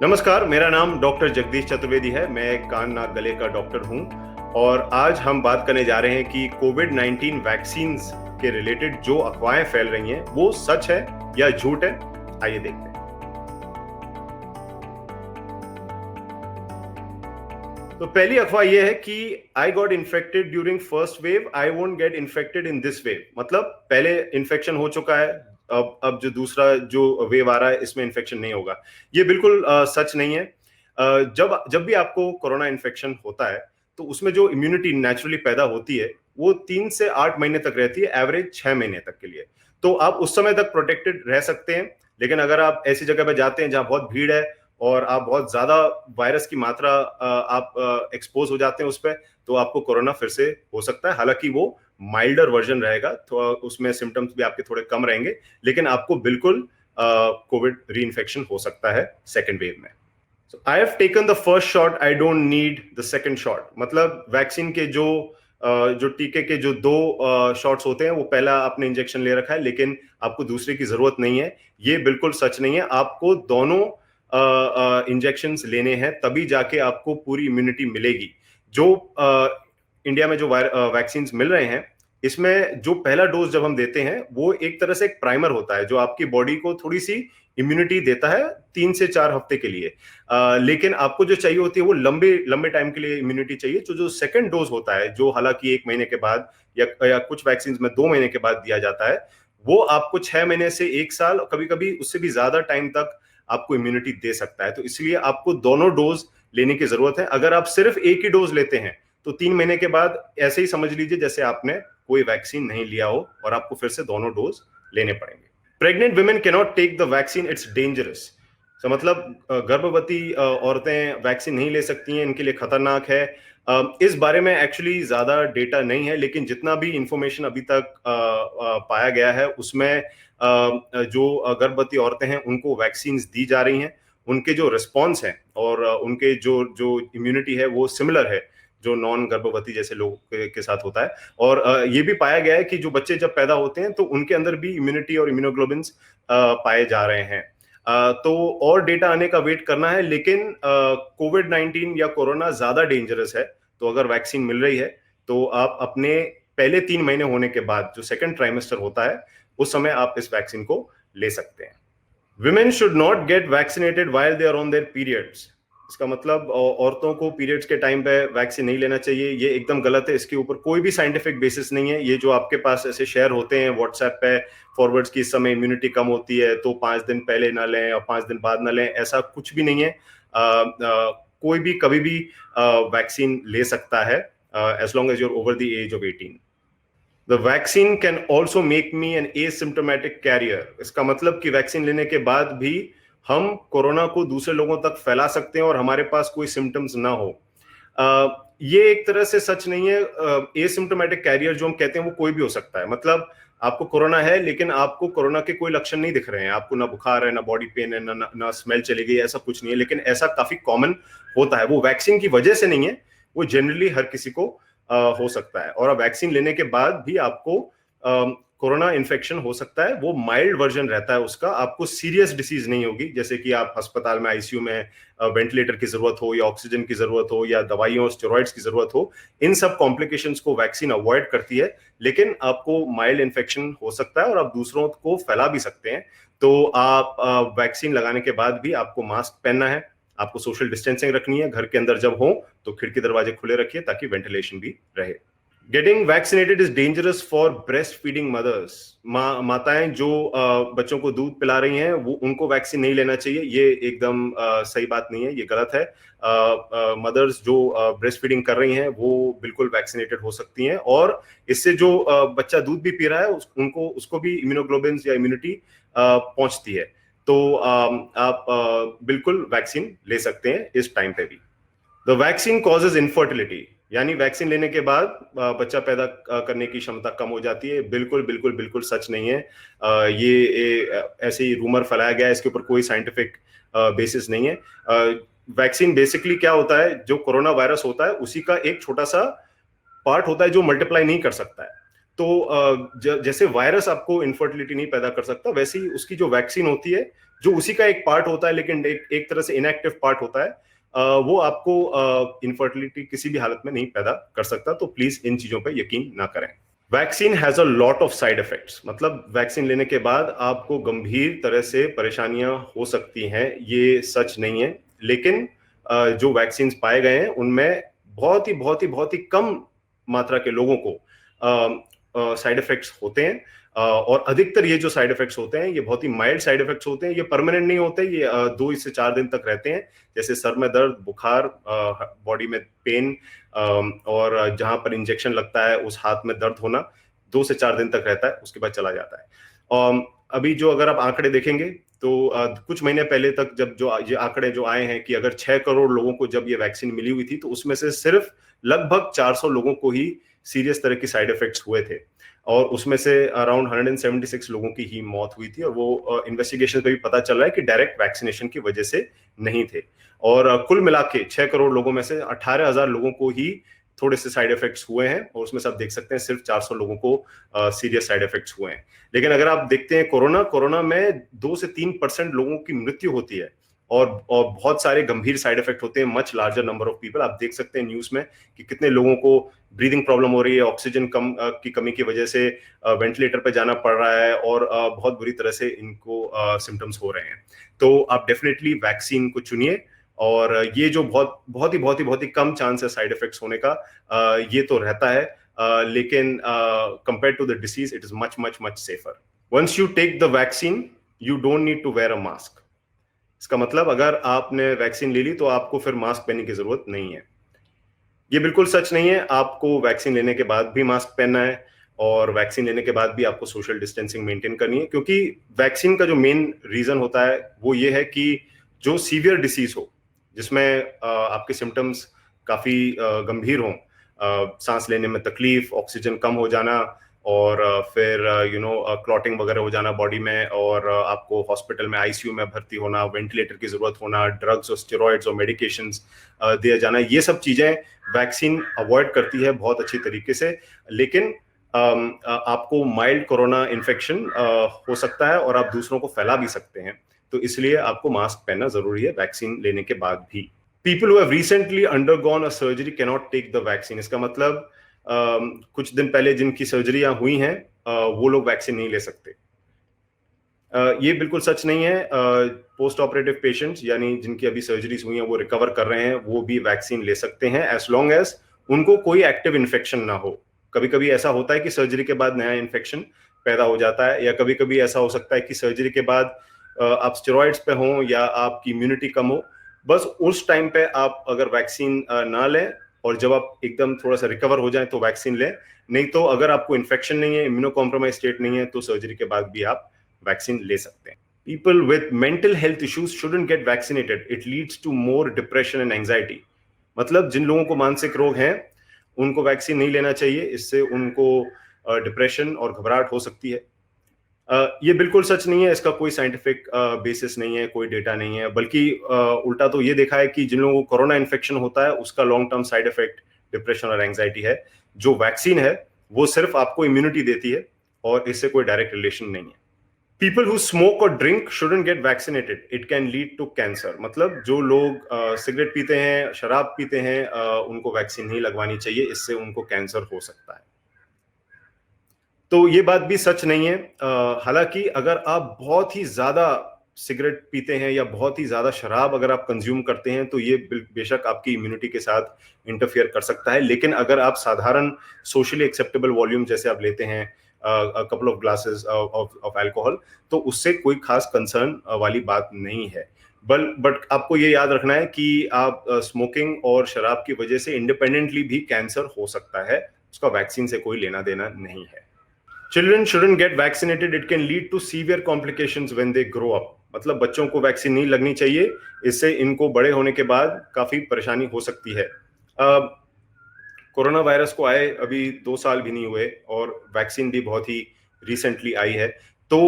नमस्कार, मेरा नाम डॉक्टर जगदीश चतुर्वेदी है। मैं कान नाक गले का डॉक्टर हूं और आज हम बात करने जा रहे हैं कि कोविड-19 वैक्सीन्स के रिलेटेड जो अफवाहें फैल रही हैं वो सच है या झूठ है। आइए देखते हैं। तो पहली अफवाह यह है कि I got infected during first wave, I won't get infected in this wave. मतलब पहले इन्फेक्शन हो चुका है, अब जो दूसरा जो वेव आ रहा है इसमें इन्फेक्शन नहीं होगा। ये बिल्कुल सच नहीं है। जब जब भी आपको कोरोना इन्फेक्शन होता है तो उसमें जो इम्यूनिटी नेचुरली पैदा होती है वो 3 से 8 महीने तक रहती है, एवरेज 6 महीने तक के लिए। तो आप उस समय तक प्रोटेक्टेड रह सकते हैं। लेकिन अगर आप ऐसी जगह पर जाते हैं जहां बहुत भीड़ है और आप बहुत ज्यादा वायरस की मात्रा आप एक्सपोज हो जाते हैं उस पर, तो आपको कोरोना फिर से हो सकता है। हालांकि वो माइल्डर वर्जन रहेगा, तो उसमें सिम्टम्स भी आपके थोड़े कम रहेंगे, लेकिन आपको बिल्कुल कोविड री इन्फेक्शन हो सकता है सेकेंड वेव में। I have taken the first shot, I don't need the second shot. मतलब वैक्सीन के जो टीके के जो दो शॉट्स होते हैं, वो पहला आपने इंजेक्शन ले रखा है लेकिन आपको दूसरे की जरूरत नहीं है। ये बिल्कुल सच नहीं है। आपको दोनों इंजेक्शन लेने हैं, तभी जाके आपको पूरी इम्यूनिटी मिलेगी। जो इंडिया में जो वैक्सीन मिल रहे हैं, इसमें जो पहला डोज जब हम देते हैं वो एक तरह से एक प्राइमर होता है जो आपकी बॉडी को थोड़ी सी इम्यूनिटी देता है 3 से 4 हफ्ते के लिए। लेकिन आपको जो चाहिए होती है वो लंबे लंबे टाइम के लिए इम्यूनिटी चाहिए। जो सेकंड डोज होता है, जो हालांकि 1 महीने के बाद या कुछ वैक्सीन में 2 महीने के बाद दिया जाता है, वो आपको 6 महीने से 1 साल, कभी कभी उससे भी ज्यादा टाइम तक आपको इम्यूनिटी दे सकता है। तो इसलिए आपको दोनों डोज लेने की जरूरत है। अगर आप सिर्फ एक ही डोज लेते हैं तो 3 महीने के बाद ऐसे ही समझ लीजिए जैसे आपने कोई वैक्सीन नहीं लिया हो और आपको फिर से दोनों डोज लेने पड़ेंगे। Pregnant women can not take the vaccine, it's dangerous. तो मतलब गर्भवती औरतें वैक्सीन नहीं ले सकती हैं, इनके लिए खतरनाक है। इस बारे में एक्चुअली ज्यादा डेटा नहीं है, लेकिन जितना भी इंफॉर्मेशन अभी तक पाया गया है उसमें जो गर्भवती औरतें हैं उनको वैक्सीन दी जा रही हैं। उनके जो रिस्पॉन्स हैं और उनके जो जो इम्यूनिटी है वो सिमिलर है जो नॉन गर्भवती जैसे लोगों के साथ होता है। और ये भी पाया गया है कि जो बच्चे जब पैदा होते हैं तो उनके अंदर भी इम्यूनिटी और इम्यूनोग्लोबिन पाए जा रहे हैं। तो और डेटा आने का वेट करना है, लेकिन कोविड-19 या कोरोना ज्यादा डेंजरस है। तो अगर वैक्सीन मिल रही है तो आप अपने पहले 3 महीने होने के बाद जो सेकंड ट्राइमेस्टर होता है उस समय आप इस वैक्सीन को ले सकते हैं। Women should not get vaccinated while they are on their periods. इसका मतलब औरतों को पीरियड्स के टाइम पे वैक्सीन नहीं लेना चाहिए, ये एकदम गलत है। इसके ऊपर कोई भी साइंटिफिक बेसिस नहीं है। ये जो आपके पास ऐसे शेयर होते हैं व्हाट्सएप पे फॉरवर्ड्स की, इस समय इम्यूनिटी कम होती है तो 5 दिन पहले ना लें और 5 दिन बाद ना लें, ऐसा कुछ भी नहीं है। कोई भी कभी भी वैक्सीन ले सकता है as long as you're over the age of 18। The vaccine can also make me an asymptomatic carrier. इसका मतलब कि वैक्सीन लेने के बाद भी हम कोरोना को दूसरे लोगों तक फैला सकते हैं और हमारे पास कोई सिम्टम्स ना हो। ये एक तरह से सच नहीं है। एसिम्टोमेटिक कैरियर जो हम कहते हैं वो कोई भी हो सकता है। मतलब आपको कोरोना है लेकिन आपको कोरोना के कोई लक्षण नहीं दिख रहे हैं, आपको ना बुखार है, ना बॉडी पेन है, ना स्मेल चली गई, ऐसा कुछ नहीं है। लेकिन ऐसा काफी कॉमन होता है, वो वैक्सीन की वजह से नहीं है, वो जनरली हर किसी को हो सकता है। और वैक्सीन लेने के बाद भी आपको कोरोना इन्फेक्शन हो सकता है, वो माइल्ड वर्जन रहता है उसका, आपको सीरियस डिसीज नहीं होगी, जैसे कि आप अस्पताल में आईसीयू में वेंटिलेटर की जरूरत हो या ऑक्सीजन की जरूरत हो या दवाइयों स्टेरॉइड्स की जरूरत हो। इन सब कॉम्प्लिकेशंस को वैक्सीन अवॉइड करती है, लेकिन आपको माइल्ड इन्फेक्शन हो सकता है और आप दूसरों को फैला भी सकते हैं। तो आप वैक्सीन लगाने के बाद भी आपको मास्क पहनना है, आपको सोशल डिस्टेंसिंग रखनी है, घर के अंदर जब हो तो खिड़की दरवाजे खुले रखिए ताकि वेंटिलेशन भी रहे। Getting vaccinated is dangerous for breast feeding mother's. माताएं जो बच्चों को दूध पिला रही हैं वो उनको वैक्सीन नहीं लेना चाहिए, ये एकदम सही बात नहीं है, ये गलत है। मदर्स जो ब्रेस्ट फीडिंग कर रही हैं वो बिल्कुल वैक्सीनेटेड हो सकती हैं और इससे जो बच्चा दूध भी पी रहा है उनको उसको भी इम्यूनोग्लोबिन या इम्यूनिटी पहुंचती है। तो आप बिल्कुल वैक्सीन ले सकते हैं इस टाइम पे भी। द वैक्सीन कॉजेज इनफर्टिलिटी, यानी वैक्सीन लेने के बाद बच्चा पैदा करने की क्षमता कम हो जाती है। बिल्कुल बिल्कुल बिल्कुल सच नहीं है। ये ऐसे ही रूमर फैलाया गया है, इसके ऊपर कोई साइंटिफिक बेसिस नहीं है। वैक्सीन बेसिकली क्या होता है, जो कोरोना वायरस होता है उसी का एक छोटा सा पार्ट होता है जो मल्टीप्लाई नहीं कर सकता है। तो जैसे वायरस आपको इनफर्टिलिटी नहीं पैदा कर सकता, वैसे ही उसकी जो वैक्सीन होती है, जो उसी का एक पार्ट होता है लेकिन एक तरह से इनएक्टिव पार्ट होता है, वो आपको इनफर्टिलिटी किसी भी हालत में नहीं पैदा कर सकता। तो प्लीज इन चीजों पर यकीन ना करें। Vaccine has a lot of side effects, मतलब वैक्सीन लेने के बाद आपको गंभीर तरह से परेशानियां हो सकती हैं, ये सच नहीं है। लेकिन जो वैक्सीन पाए गए हैं उनमें बहुत ही कम मात्रा के लोगों को साइड इफेक्ट्स होते हैं। और अधिकतर ये जो साइड इफेक्ट्स होते हैं ये बहुत ही माइल्ड साइड इफेक्ट्स होते हैं, ये परमानेंट नहीं होते, ये 2 से 4 दिन तक रहते हैं। जैसे सर में दर्द, बुखार, बॉडी में पेन, और जहां पर इंजेक्शन लगता है उस हाथ में दर्द होना 2 से 4 दिन तक रहता है, उसके बाद चला जाता है। अभी जो अगर आप आंकड़े देखेंगे तो कुछ महीने पहले तक जब जो ये आंकड़े जो आए हैं कि अगर 6 करोड़ लोगों को जब ये वैक्सीन मिली हुई थी तो उसमें से सिर्फ लगभग 400 लोगों को ही सीरियस तरह की साइड इफेक्ट्स हुए थे, और उसमें से अराउंड 176 लोगों की ही मौत हुई थी। और वो इन्वेस्टिगेशन पे भी पता चल रहा है कि डायरेक्ट वैक्सीनेशन की वजह से नहीं थे। और कुल मिला के 6 करोड़ लोगों में से 18,000 लोगों को ही थोड़े से साइड इफेक्ट्स हुए हैं, और उसमें से आप देख सकते हैं सिर्फ 400 लोगों को सीरियस साइड इफेक्ट्स हुए हैं। लेकिन अगर आप देखते हैं कोरोना में 2 से 3% लोगों की मृत्यु होती है, और बहुत सारे गंभीर साइड इफेक्ट होते हैं, much larger number of people. आप देख सकते हैं न्यूज में कि कितने लोगों को ब्रीदिंग प्रॉब्लम हो रही है, ऑक्सीजन की कमी की वजह से वेंटिलेटर पे जाना पड़ रहा है, और बहुत बुरी तरह से इनको सिम्टम्स हो रहे हैं। तो आप डेफिनेटली वैक्सीन को चुनिए, और ये जो बहुत ही कम चांस है साइड इफेक्ट्स होने का, ये तो रहता है, लेकिन compare to the disease it is much much much safer. Once you take the vaccine you don't need to wear a mask. इसका मतलब अगर आपने वैक्सीन ले ली तो आपको फिर मास्क पहनने की जरूरत नहीं है। ये बिल्कुल सच नहीं है, आपको वैक्सीन लेने के बाद भी मास्क पहनना है, और वैक्सीन लेने के बाद भी आपको सोशल डिस्टेंसिंग मेंटेन करनी है, क्योंकि वैक्सीन का जो मेन रीजन होता है वो ये है कि जो सीवियर डिसीज हो, जिसमें आपके सिम्टम्स काफी गंभीर हों, सांस लेने में तकलीफ, ऑक्सीजन कम हो जाना, और फिर क्लॉटिंग वगैरह हो जाना बॉडी में, और आपको हॉस्पिटल में आईसीयू में भर्ती होना, वेंटिलेटर की जरूरत होना, ड्रग्स और स्टेरॉइड्स और मेडिकेशंस दिया जाना, ये सब चीजें वैक्सीन अवॉइड करती है बहुत अच्छी तरीके से। लेकिन आपको माइल्ड कोरोना इन्फेक्शन हो सकता है, और आप दूसरों को फैला भी सकते हैं, तो इसलिए आपको मास्क पहनना जरूरी है वैक्सीन लेने के बाद भी। People who have recently undergone a surgery cannot take the vaccine। इसका मतलब कुछ दिन पहले जिनकी सर्जरियां हुई हैं वो लोग वैक्सीन नहीं ले सकते। ये बिल्कुल सच नहीं है। पोस्ट ऑपरेटिव पेशेंट्स, यानी जिनकी अभी सर्जरीज हुई हैं वो रिकवर कर रहे हैं, वो भी वैक्सीन ले सकते हैं, एज लॉन्ग एज उनको कोई एक्टिव इन्फेक्शन ना हो। कभी कभी ऐसा होता है कि सर्जरी के बाद नया इन्फेक्शन पैदा हो जाता है, या कभी कभी ऐसा हो सकता है कि सर्जरी के बाद आप स्टेरॉइड्स पे हों या आपकी इम्यूनिटी कम हो। बस उस टाइम पे आप अगर वैक्सीन ना लें, और जब आप एकदम थोड़ा सा रिकवर हो जाए तो वैक्सीन लें। नहीं तो अगर आपको इन्फेक्शन नहीं है, इम्यूनो कॉम्प्रोमाइज स्टेट नहीं है, तो सर्जरी के बाद भी आप वैक्सीन ले सकते हैं। People with mental health issues shouldn't get vaccinated. It leads to more depression and anxiety। मतलब जिन लोगों को मानसिक रोग हैं उनको वैक्सीन नहीं लेना चाहिए, इससे उनको डिप्रेशन और घबराहट हो सकती है। ये बिल्कुल सच नहीं है, इसका कोई साइंटिफिक बेसिस नहीं है, कोई डेटा नहीं है, बल्कि उल्टा तो ये देखा है कि जिन लोगों को कोरोना इन्फेक्शन होता है उसका long term side effect depression और एंजाइटी है। जो वैक्सीन है वो सिर्फ आपको इम्यूनिटी देती है, और इससे कोई डायरेक्ट रिलेशन नहीं है। पीपल हु स्मोक और drink shouldn't get vaccinated, it can lead to cancer. मतलब जो लोग सिगरेट पीते हैं, शराब पीते हैं, उनको वैक्सीन नहीं लगवानी चाहिए, इससे उनको कैंसर हो सकता है। तो ये बात भी सच नहीं है। हालांकि अगर आप बहुत ही ज्यादा सिगरेट पीते हैं या बहुत ही ज्यादा शराब अगर आप कंज्यूम करते हैं तो ये बेशक आपकी इम्यूनिटी के साथ इंटरफियर कर सकता है। लेकिन अगर आप साधारण सोशली एक्सेप्टेबल वॉल्यूम जैसे आप लेते हैं couple of glasses of alcohol, तो उससे कोई खास कंसर्न वाली बात नहीं है। बट आपको ये याद रखना है कि आप स्मोकिंग और शराब की वजह से इंडिपेंडेंटली भी कैंसर हो सकता है, उसका वैक्सीन से कोई लेना देना नहीं है। Children shouldn't get vaccinated. It can lead to severe complications when they grow up। मतलब बच्चों को वैक्सीन नहीं लगनी चाहिए, इससे इनको बड़े होने के बाद काफी परेशानी हो सकती है। कोरोना वायरस को आए अभी 2 साल भी नहीं हुए, और वैक्सीन भी बहुत ही रिसेंटली आई है, तो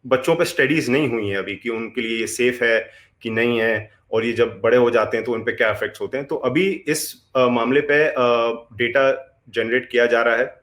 बच्चों पे स्टडीज नहीं हुई है अभी कि उनके लिए ये सेफ है कि नहीं है, और ये जब बड़े हो जाते हैं तो उन पे क्या इफेक्ट्स होते हैं। तो अभी इस मामले पे डेटा जनरेट किया जा रहा है।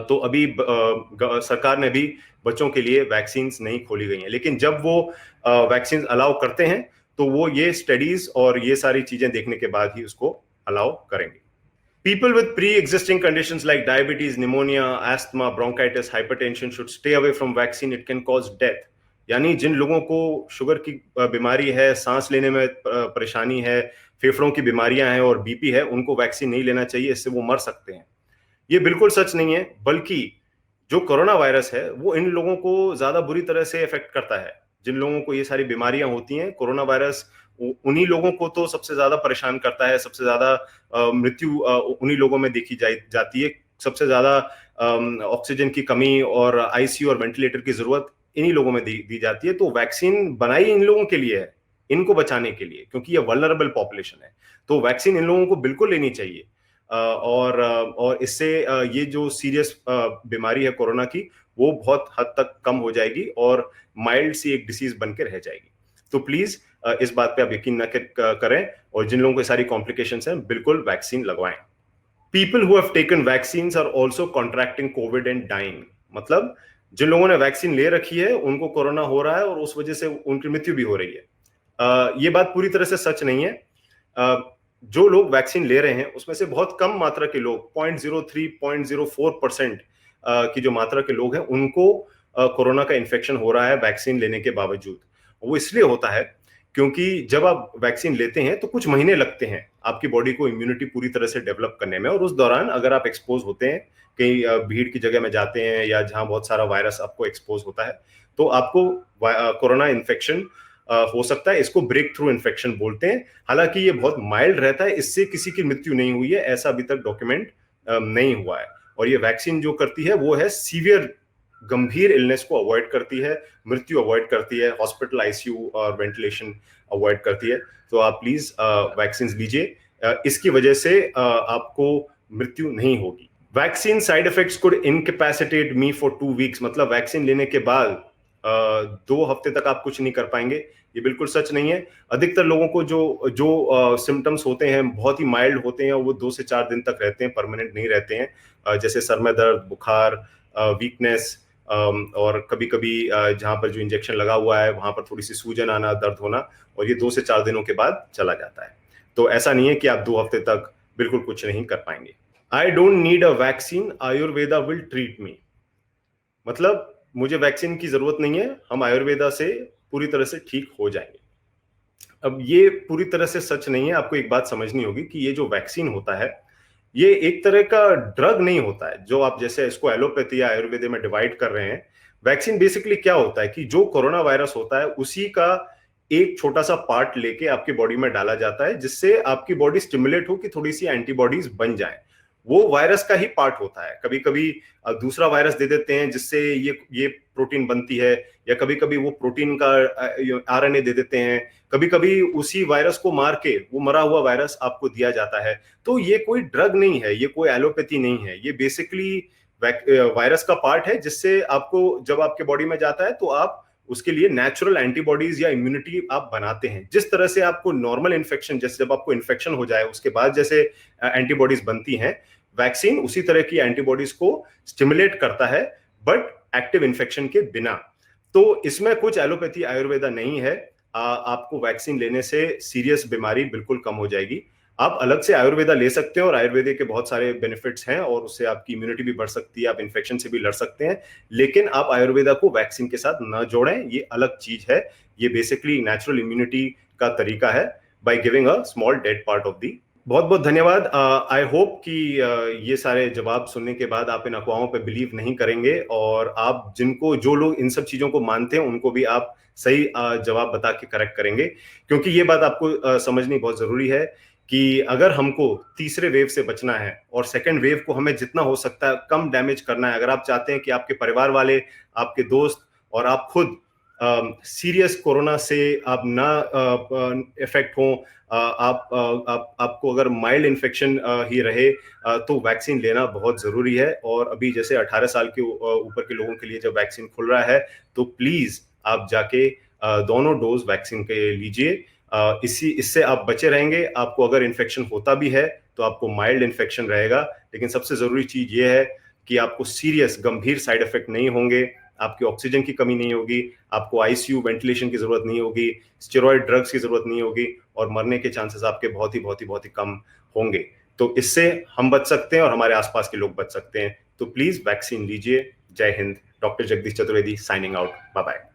तो अभी सरकार ने भी बच्चों के लिए वैक्सीन नहीं खोली गई हैं, लेकिन जब वो वैक्सीन अलाउ करते हैं तो वो ये स्टडीज और ये सारी चीजें देखने के बाद ही उसको अलाउ करेंगे। People with pre-existing conditions like diabetes, pneumonia, asthma, bronchitis, hypertension should stay away from vaccine. It can cause death. यानी जिन लोगों को शुगर की बीमारी है, सांस लेने में परेशानी है, फेफड़ों की बीमारियां हैं और बीपी है, उनको वैक्सीन नहीं लेना चाहिए, इससे वो मर सकते हैं। ये बिल्कुल सच नहीं है, बल्कि जो कोरोना वायरस है वो इन लोगों को ज्यादा बुरी तरह से इफेक्ट करता है। जिन लोगों को ये सारी बीमारियां होती हैं, कोरोना वायरस उन्हीं लोगों को तो सबसे ज्यादा परेशान करता है। सबसे ज्यादा मृत्यु उन्हीं लोगों में देखी जाती है। सबसे ज्यादा ऑक्सीजन की कमी और आईसीयू और वेंटिलेटर की जरूरत इन्हीं लोगों में दी जाती है। तो वैक्सीन बनाई इन लोगों के लिए है, इनको बचाने के लिए, क्योंकि ये वल्नरेबल पॉपुलेशन है। तो वैक्सीन इन लोगों को बिल्कुल लेनी चाहिए। और इससे ये जो सीरियस बीमारी है कोरोना की, वो बहुत हद तक कम हो जाएगी और माइल्ड सी एक डिसीज बनकर रह जाएगी। तो प्लीज इस बात पे आप यकीन न करें, और जिन लोगों को सारी कॉम्प्लिकेशंस हैं, बिल्कुल वैक्सीन लगवाएं। People who have taken vaccines are also contracting Covid and dying. मतलब जिन लोगों ने वैक्सीन ले रखी है उनको कोरोना हो रहा है और उस वजह से उनकी मृत्यु भी हो रही है। ये बात पूरी तरह से सच नहीं है। जो लोग वैक्सीन ले रहे हैं उसमें से बहुत कम मात्रा के लोग, 0.03 0.04% की जो मात्रा के लोग हैं, उनको कोरोना का इन्फेक्शन हो रहा है वैक्सीन लेने के बावजूद। वो इसलिए होता है क्योंकि जब आप वैक्सीन लेते हैं तो कुछ महीने लगते हैं आपकी बॉडी को इम्यूनिटी पूरी तरह से डेवलप करने में, और उस दौरान अगर आप एक्सपोज होते हैं, कहीं भीड़ की जगह में जाते हैं या जहां बहुत सारा वायरस आपको एक्सपोज होता है, तो आपको कोरोना इन्फेक्शन हो सकता है। इसको ब्रेक थ्रू इन्फेक्शन बोलते हैं। हालांकि ये बहुत माइल्ड रहता है, इससे किसी की मृत्यु नहीं हुई है, ऐसा अभी तक डॉक्यूमेंट नहीं हुआ है। और ये वैक्सीन जो करती है वो है सीवियर, गंभीर इलनेस को अवॉइड करती है, मृत्यु अवॉइड करती है, हॉस्पिटल आईसीयू और वेंटिलेशन अवॉइड करती है। तो आप प्लीज वैक्सीन लीजिए, इसकी वजह से आपको मृत्यु नहीं होगी। Vaccine side effects could incapacitate me for 2 weeks. मतलब वैक्सीन लेने के बाद 2 हफ्ते तक आप कुछ नहीं कर पाएंगे, ये बिल्कुल सच नहीं है। अधिकतर लोगों को जो जो सिम्टम्स होते हैं बहुत ही माइल्ड होते हैं, वो 2 से 4 दिन तक रहते हैं, परमानेंट नहीं रहते हैं। जैसे सर में दर्द, बुखार, वीकनेस, और कभी कभी जहां पर जो इंजेक्शन लगा हुआ है वहां पर थोड़ी सी सूजन आना, दर्द होना, और ये 2 से 4 दिनों के बाद चला जाता है। तो ऐसा नहीं है कि आप 2 हफ्ते तक बिल्कुल कुछ नहीं कर पाएंगे। I don't need a vaccine, Ayurveda will treat me. मतलब मुझे वैक्सीन की जरूरत नहीं है, हम आयुर्वेदा से पूरी तरह से ठीक हो जाएंगे। अब ये पूरी तरह से सच नहीं है। आपको एक बात समझनी होगी कि ये जो वैक्सीन होता है, ये एक तरह का ड्रग नहीं होता है, जो आप जैसे इसको एलोपैथी या आयुर्वेद में डिवाइड कर रहे हैं। वैक्सीन बेसिकली क्या होता है कि जो कोरोना वायरस होता है उसी का एक छोटा सा पार्ट लेके आपकी बॉडी में डाला जाता है, जिससे आपकी बॉडी स्टिमुलेट हो कि थोड़ी सी एंटीबॉडीज बन जाए। वो वायरस का ही पार्ट होता है। कभी कभी दूसरा वायरस दे देते हैं जिससे ये प्रोटीन बनती है, या कभी कभी वो प्रोटीन का आरएनए दे देते हैं। कभी कभी उसी वायरस को मार के वो मरा हुआ वायरस आपको दिया जाता है। तो ये कोई ड्रग नहीं है, ये कोई एलोपैथी नहीं है, ये बेसिकली वायरस का पार्ट है, जिससे आपको जब आपके बॉडी में जाता है तो आप उसके लिए नेचुरल एंटीबॉडीज या इम्यूनिटी आप बनाते हैं। जिस तरह से आपको नॉर्मल इन्फेक्शन, जैसे जब आपको इन्फेक्शन हो जाए उसके बाद जैसे एंटीबॉडीज बनती हैं, वैक्सीन उसी तरह की एंटीबॉडीज को स्टिमुलेट करता है, बट एक्टिव इन्फेक्शन के बिना। तो इसमें कुछ एलोपैथी आयुर्वेदा नहीं है। आपको वैक्सीन लेने से सीरियस बीमारी बिल्कुल कम हो जाएगी। आप अलग से आयुर्वेदा ले सकते हैं और आयुर्वेद के बहुत सारे बेनिफिट्स हैं, और उससे आपकी इम्यूनिटी भी बढ़ सकती है, आप इन्फेक्शन से भी लड़ सकते हैं। लेकिन आप आयुर्वेदा को वैक्सीन के साथ न जोड़ें, ये अलग चीज है। ये बेसिकली नेचुरल इम्यूनिटी का तरीका है, by giving a small dead part of the. बहुत बहुत धन्यवाद। आई होप कि ये सारे जवाब सुनने के बाद आप इन अफवाहों पे बिलीव नहीं करेंगे, और आप जो लोग इन सब चीजों को मानते हैं उनको भी आप सही जवाब बता के करेक्ट करेंगे। क्योंकि ये बात आपको समझनी बहुत जरूरी है कि अगर हमको तीसरे वेव से बचना है और सेकेंड वेव को हमें जितना हो सकता है कम डैमेज करना है, अगर आप चाहते हैं कि आपके परिवार वाले, आपके दोस्त और आप खुद सीरियस कोरोना से आप ना इफेक्ट हो, आपको अगर माइल्ड इन्फेक्शन ही रहे, तो वैक्सीन लेना बहुत जरूरी है। और अभी जैसे 18 साल के ऊपर के लोगों के लिए जब वैक्सीन खुल रहा है, तो प्लीज आप जाके दोनों डोज वैक्सीन के लीजिए। इससे आप बचे रहेंगे। आपको अगर इन्फेक्शन होता भी है तो आपको माइल्ड इन्फेक्शन रहेगा, लेकिन सबसे जरूरी चीज ये है कि आपको सीरियस गंभीर साइड इफेक्ट नहीं होंगे, आपकी ऑक्सीजन की कमी नहीं होगी, आपको आईसीयू वेंटिलेशन की जरूरत नहीं होगी, स्टेरॉइड ड्रग्स की जरूरत नहीं होगी, और मरने के चांसेस आपके बहुत ही कम होंगे। तो इससे हम बच सकते हैं और हमारे आसपास के लोग बच सकते हैं। तो प्लीज वैक्सीन लीजिए। जय Hind. Doctor Jagdish Chaturvedi signing out. Bye bye.